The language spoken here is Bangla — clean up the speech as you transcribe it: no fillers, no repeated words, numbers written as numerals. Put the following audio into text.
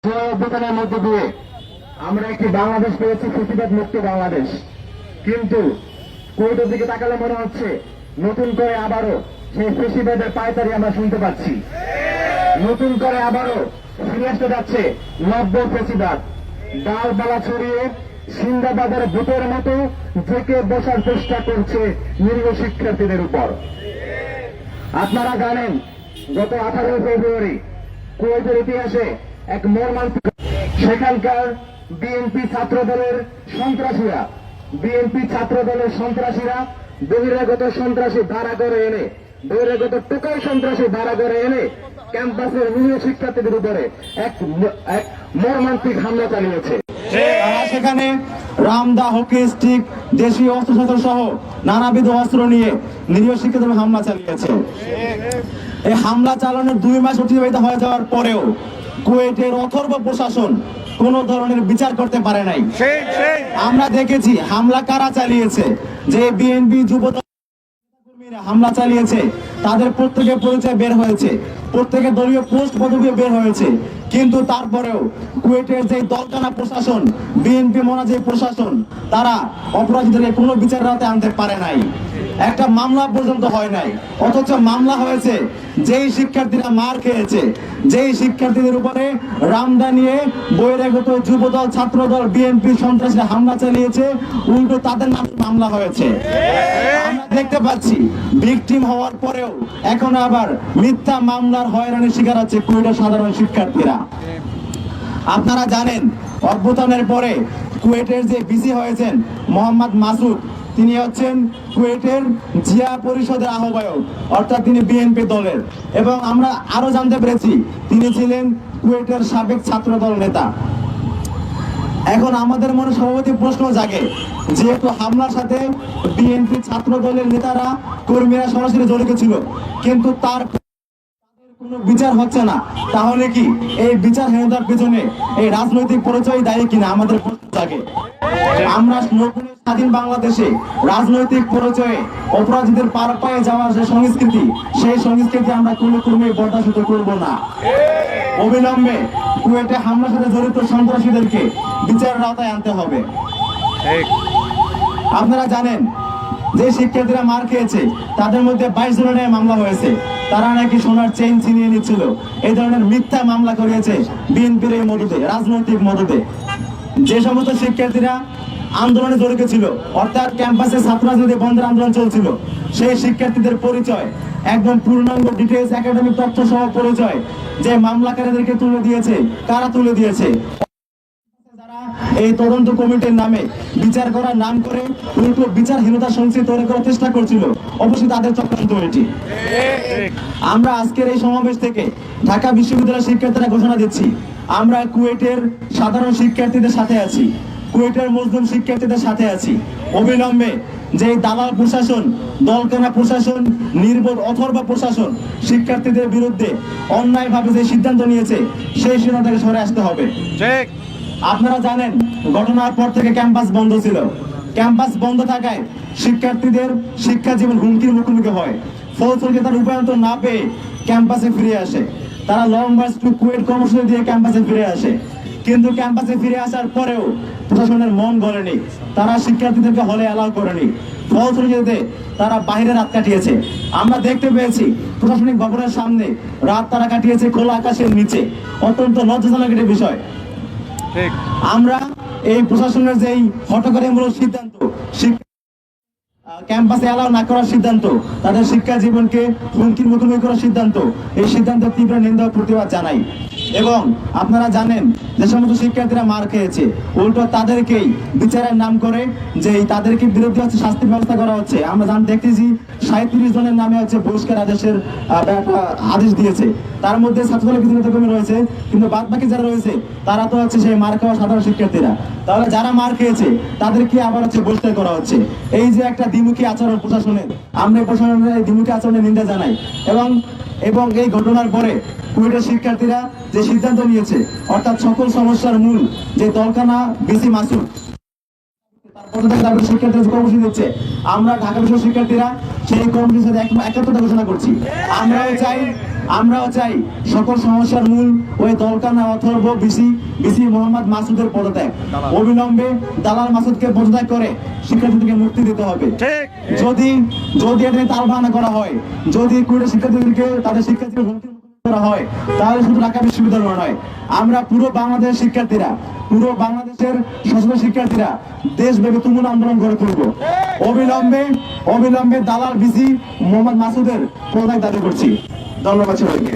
যে অভ্যুত্থানের মধ্য দিয়ে আমরা একটি বাংলাদেশ পেয়েছি, ফ্যাসিবাদ মুক্ত বাংলাদেশ। কিন্তু কোর্টের দিকে তাকালে মনে হচ্ছে নতুন করে আবারও সেই ফ্যাসিবাদের পায়তারি আমরা শুনতে পাচ্ছি। নতুন করে আবারও ফিরে আসতে যাচ্ছে নব্য ফ্যাসিবাদ। ডালপালা ছড়িয়ে সিন্দাবাদের ভূতের মতো ঢেকে বসার চেষ্টা করছে নিরীহ শিক্ষার্থীদের উপর। আপনারা জানেন গত 18 ফেব্রুয়ারি কুয়েতের ইতিহাসে এক মর্মান্তিক, সেখানকার বিএনপি ছাত্রদলের সন্ত্রাসীরা বহিরাগত সন্ত্রাসী ভাড়া করে এনে, বহিরাগত টোকাই সন্ত্রাসী ভাড়া করে এনে ক্যাম্পাসের নিরীহ শিক্ষার্থীদের উপরে এক মর্মান্তিক হামলা চালিয়েছে। তারা সেখানে রামদা, হকি স্টিক, দেশীয় অস্ত্রশস্ত্র সহ নানাবিধ অস্ত্র নিয়ে নিরীহ শিক্ষার্থীদের হামলা চালিয়েছে। এই হামলা চালানোর 2 মাস অতিবাহিত হয়ে যাওয়ার পরেও কুয়েটের অথর্ব প্রশাসন কোন ধরনের বিচার করতে পারে নাই। আমরা দেখেছি হামলা কারা চালিয়েছে, যে বিএনপি যুবদল হামলা চালিয়েছে তাদের প্রত্যেকের পরিচয় বের হয়েছে, প্রত্যেকের দলীয় পোস্ট পদবি বের হয়েছে। কিন্তু তারপরেও কুয়েটের যে দলকানা প্রশাসন, বিএনপি মনা যে প্রশাসন, তারা অপরাধীদেরকে কোনো বিচার রাতে আনতে পারে নাই। একটা মামলা পর্যন্ত হয় নাই। অথচ মামলা হয়েছে যেই শিক্ষার্থীরা মার খেয়েছে, যেই শিক্ষার্থীদের উপরে রামদা নিয়ে বহিরাগত যুবদল, ছাত্রদল, বিএনপি সন্ত্রাসীরা হামলা চালিয়েছে, উল্টো তাদের নামে মামলা হয়েছে। আমরা দেখতে পাচ্ছি ভিকটিম হওয়ার পরেও এখন আবার মিথ্যা মামলার হয়রানির শিকার হচ্ছে কুয়েটের সাধারণ শিক্ষার্থীরা। আপনারা জানেন অভ্যুত্থানের পরে কুয়েটের যে ভিসি হয়েছেন মোহাম্মদ মাসুদ, তিনি হচ্ছেন কুয়েটের জিয়া পরিষদের আহ্বায়ক, অর্থাৎ তিনি বিএনপি দলের। এবং আমরা আরো জানতে পেরেছি তিনি ছিলেন কুয়েটের সাবেক ছাত্রদল নেতা। এখন আমাদের মনে স্বাভাবিক প্রশ্ন জাগে, যেহেতু হামলার সাথে বিএনপি ছাত্র দলের নেতারা, কর্মীরা সরাসরি জড়িত ছিল, কিন্তু তার কোনো বিচার হচ্ছে না, তাহলে কি এই বিচারহীনতার পিছনে এই রাজনৈতিক পরিচয় দায়ী কিনা আমাদের প্রশ্ন জাগে। আমরা নতুন স্বাধীন বাংলাদেশে রাজনৈতিক পরিচয়ে অপরাধীদের পার পায়ে যাওয়ার যে সংস্কৃতি, সেই সংস্কৃতি আমরা কোনো ক্রমে বরদাস্ত করব না। অবিলম্বে কুয়েটে হামলার সাথে জড়িত সন্ত্রাসীদেরকে বিচারের আওতায় আনতে হবে। আপনারা জানেন যে শিক্ষার্থীরা মার খেয়েছে তাদের মধ্যে 22 জনের মামলা হয়েছে। তারা নাকি সোনার চেইন ছিনিয়ে নিচ্ছিল, এই ধরনের মিথ্যা মামলা করিয়েছে বিএনপির এই মদতে, রাজনৈতিক মদতে। যে সমস্ত শিক্ষার্থীরা আন্দোলনে জড়িত ছিল, অর্থাৎ ক্যাম্পাসে ছাত্র রাজনীতি বন্ধের আন্দোলন চলছিল, সেই শিক্ষার্থীদের পরিচয় একদম পূর্ণাঙ্গ ডিটেইলস একাডেমিক তথ্য সহ পরিচয় যে মামলাকারীদেরকে তুলে দিয়েছে, কারা তুলে দিয়েছে, এই তদন্ত কমিটির নামে বিচার করার নাম করে উল্টো বিচারহীনতা সংস্কৃতি তৈরি করার চেষ্টা করছিল, অবশ্যই তাদের চক্রান্ত এটি। আমরা আজকের এই সমাবেশ থেকে ঢাকা বিশ্ববিদ্যালয়ের শিক্ষার্থীরা ঘোষণা দিচ্ছি, আমরা কুয়েটের সাধারণ শিক্ষার্থীদের সাথে আছি, কুয়েটের মুসলিম শিক্ষার্থীদের সাথে আছি। অবিলম্বে যে দালাল প্রশাসন, দলকানা প্রশাসন, নির্বোধ অথর্ব প্রশাসন শিক্ষার্থীদের বিরুদ্ধে অন্যায়ভাবে যে সিদ্ধান্ত নিয়েছে, সেই সিদ্ধান্ত থেকে সরে আসতে হবে। আপনারা জানেন ঘটনার পর থেকে ক্যাম্পাস বন্ধ ছিল। ক্যাম্পাস বন্ধ থাকায় শিক্ষার্থীদের শিক্ষা জীবন হুমকির মুখোমুখি হয়। ফলশ্রুতিতে তারা রূপান্তর না পেয়ে ক্যাম্পাসে ফিরে আসে। তারা লং মার্চ টু কুয়েট কর্মসূচি দিয়ে ক্যাম্পাসে ফিরে আসে। কিন্তু ক্যাম্পাসে ফিরে আসার পরেও প্রশাসনের মন গলেনি, তারা শিক্ষার্থীদেরকে হলে অ্যালাউ করেনি। ফলশ্রুতিতে তারা বাইরে রাত কাটিয়েছে। আমরা দেখতে পেয়েছি প্রশাসনিক ভবনের সামনে রাত তারা কাটিয়েছে খোলা আকাশের নিচে। অত্যন্ত লজ্জাজনক একটি বিষয়। আমরা এই প্রশাসনের যেই হঠকারীমূলক সিদ্ধান্ত, ক্যাম্পাসে অ্যালাউ না করার সিদ্ধান্ত, তাদের শিক্ষা জীবনকে হুমকির মুখোমুখি করার সিদ্ধান্ত, এই সিদ্ধান্তের তীব্র নিন্দা ও প্রতিবাদ জানাই। এবং আপনারা জানেন যে সমস্ত শিক্ষার্থীরা মার খেয়েছে, উল্টো তাদেরকেই বিচারের নাম করে যে তাদেরকে বিরুদ্ধে হচ্ছে শাস্তির ব্যবস্থা করা হচ্ছে। আমরা দেখতেছি 37 জনের নামে হচ্ছে বহিষ্কার আদেশের আদেশ দিয়েছে। তার মধ্যে ছাত্রদলের কিছু নেতাকর্মী রয়েছে, কিন্তু বাদ বাকি যারা রয়েছে তারা তো হচ্ছে সেই মার খাওয়া সাধারণ শিক্ষার্থীরা। তাহলে যারা মার খেয়েছে তাদেরকে আবার হচ্ছে বহিষ্কার করা হচ্ছে। এই যে একটা দ্বিমুখী আচরণ প্রশাসনের, আমরা এই প্রশাসনের এই দ্বিমুখী আচরণের নিন্দা জানাই। এবং এই ঘটনার পরে কুয়েটের শিক্ষার্থীরা যে সিদ্ধান্ত নিয়েছে, অর্থাৎ সকল সমস্যার মূল যে দলকানা ভিসি মাসুদ, শিক্ষার্থীরা কর্মসূচি দিচ্ছে, আমরা ঢাকা বিশ্ববিদ্যালয়ের শিক্ষার্থীরা সেই কর্মসূচির সাথে একাত্মতা ঘোষণা করছি। আমরাও চাই আমরাও চাই সকল সমস্যার মূল ওই দলকানা অথর্ব বিসি মোহাম্মদ মাসুদের পদত্যাগ, অবিলম্বে দালাল মাসুদকে পদত্যাগ করে শিক্ষার্থীদেরকে মুক্তি দিতে হবে। যদি এটা তালবাহানা করা হয়, যদি কুয়েটের শিক্ষার্থীদেরকে তাদের শিক্ষার্থীদের হুমকি করা হয়, তাহলে শুধু ঢাকা বিশ্ববিদ্যালয় নয়, আমরা পুরো বাংলাদেশ শিক্ষার্থীরা, পুরো বাংলাদেশের সচেতন শিক্ষার্থীরা দেশব্যাপী তুমুল আন্দোলন গড়ে তুলব। অবিলম্বে দালাল বিসি মোহাম্মদ মাসুদের পদত্যাগ দাবি করছি। ধন্যবাদ সবাইকে।